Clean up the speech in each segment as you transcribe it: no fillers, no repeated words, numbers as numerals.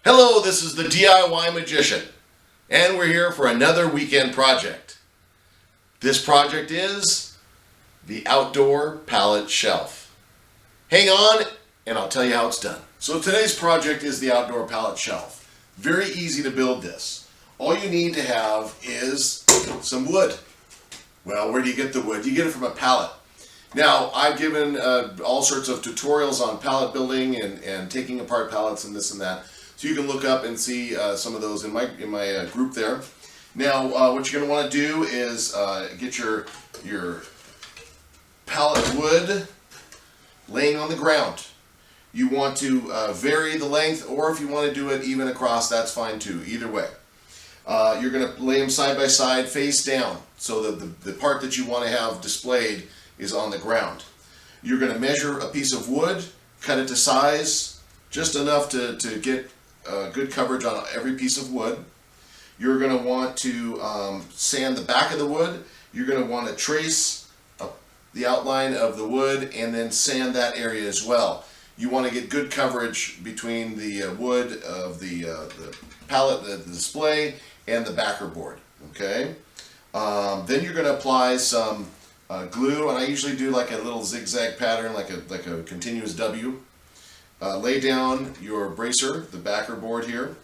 Hello, this is the DIY Magician, and we're here for another weekend project. This project is the Outdoor Pallet Shelf. Hang on, and I'll tell you how it's done. So today's project is the Outdoor Pallet Shelf. Very easy to build this. All you need to have is some wood. Well, where do you get the wood? You get it from a pallet. Now, I've given all sorts of tutorials on pallet building and taking apart pallets and this and that. So you can look up and see some of those in my group there. Now, what you're going to want to do is get your pallet wood laying on the ground. You want to vary the length, or if you want to do it even across, that's fine too. Either way, you're going to lay them side by side, face down, so that the part that you want to have displayed is on the ground. You're going to measure a piece of wood, cut it to size, just enough to get good coverage on every piece of wood. You're going to want to sand the back of the wood. You're going to want to trace the outline of the wood and then sand that area as well. You want to get good coverage between the wood of the pallet, the display, and the backer board. Okay. Then you're going to apply some glue, and I usually do like a little zigzag pattern, like a continuous W. Lay down your bracer, the backer board here.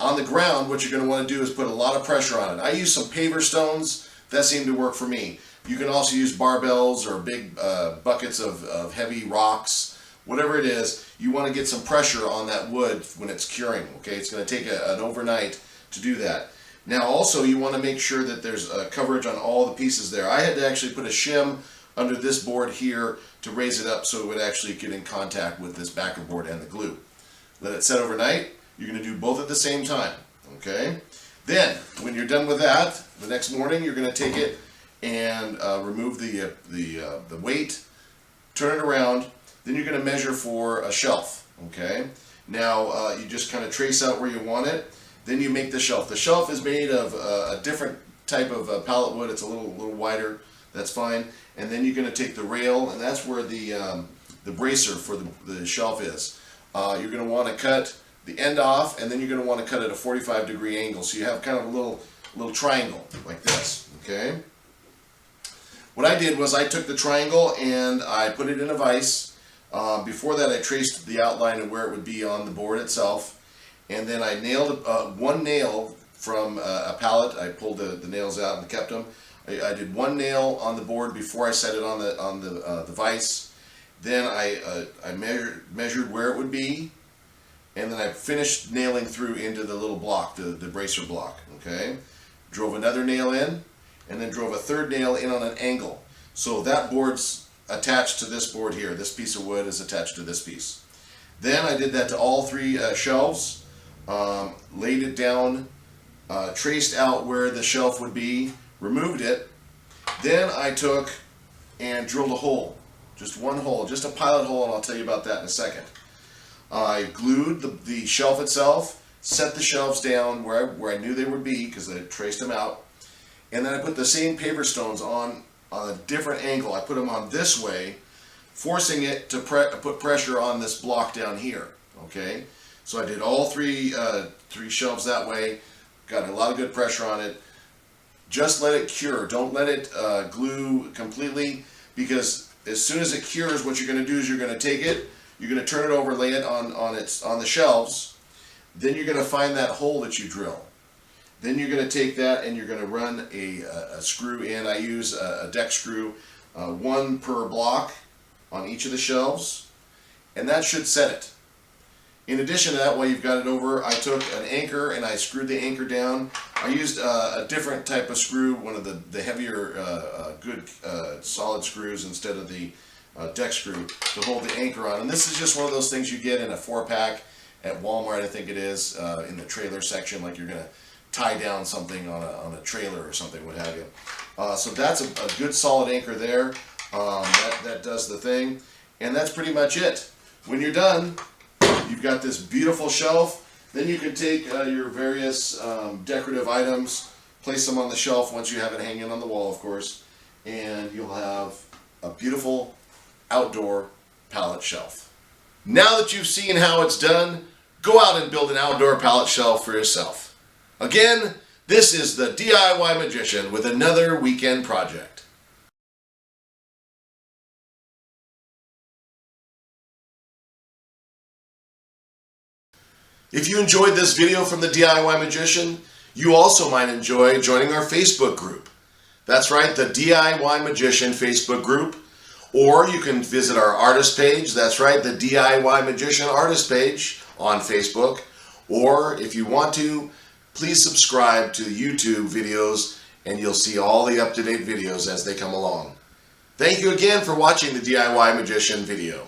On the ground, what you're going to want to do is put a lot of pressure on it. I use some paver stones. That seemed to work for me. You can also use barbells or big buckets of heavy rocks. Whatever it is, you want to get some pressure on that wood when it's curing. Okay, it's going to take an overnight to do that. Now also, you want to make sure that there's coverage on all the pieces there. I had to actually put a shim under this board here to raise it up so it would actually get in contact with this backer board and the glue. Let it set overnight. You're going to do both at the same time. Okay. Then, when you're done with that, the next morning you're going to take it and remove the weight, turn it around. Then you're going to measure for a shelf. Okay. Now you just kind of trace out where you want it. Then you make the shelf. The shelf is made of a different type of pallet wood. It's a little wider. That's fine. And then you're going to take the rail, and that's where the bracer for the shelf is. You're going to want to cut the end off, and then you're going to want to cut at a 45-degree angle, so you have kind of a little triangle like this. Okay. What I did was I took the triangle and I put it in a vise. Before that, I traced the outline of where it would be on the board itself, and then I nailed one nail from a pallet. I pulled the nails out and kept them. I did one nail on the board before I set it on the vise. Then I measured where it would be, and then I finished nailing through into the little block, the bracer block. Okay, drove another nail in, and then drove a third nail in on an angle. So that board's attached to this board here. This piece of wood is attached to this piece. Then I did that to all three shelves. Laid it down, traced out where the shelf would be, removed it. Then I took and drilled a hole, just one hole, just a pilot hole, and I'll tell you about that in a second. I glued the shelf itself, set the shelves down where I knew they would be because I traced them out, and then I put the same paver stones on a different angle. I put them on this way, forcing it to put pressure on this block down here. Okay, so I did all three shelves that way, got a lot of good pressure on it. Just let it cure. Don't let it glue completely, because as soon as it cures, what you're going to do is you're going to take it, you're going to turn it over, lay it on the shelves. Then you're going to find that hole that you drill. Then you're going to take that and you're going to run a screw in. I use a deck screw, one per block on each of the shelves, and that should set it. In addition to that, while you've got it over, I took an anchor and I screwed the anchor down. I used a different type of screw, one of the heavier, good solid screws instead of the deck screw to hold the anchor on. And this is just one of those things you get in a 4-pack at Walmart, I think it is, in the trailer section, like you're going to tie down something on a trailer or something, what have you. So that's a good solid anchor there. That does the thing. And that's pretty much it. When you're done, you've got this beautiful shelf. Then you can take your various decorative items, place them on the shelf once you have it hanging on the wall, of course, and you'll have a beautiful outdoor pallet shelf. Now that you've seen how it's done, go out and build an outdoor pallet shelf for yourself. Again, this is the DIY Magician with another weekend project. If you enjoyed this video from the DIY Magician, you also might enjoy joining our Facebook group. That's right, the DIY Magician Facebook group. Or you can visit our artist page. That's right, the DIY Magician artist page on Facebook. Or if you want to, please subscribe to YouTube videos and you'll see all the up-to-date videos as they come along. Thank you again for watching the DIY Magician video.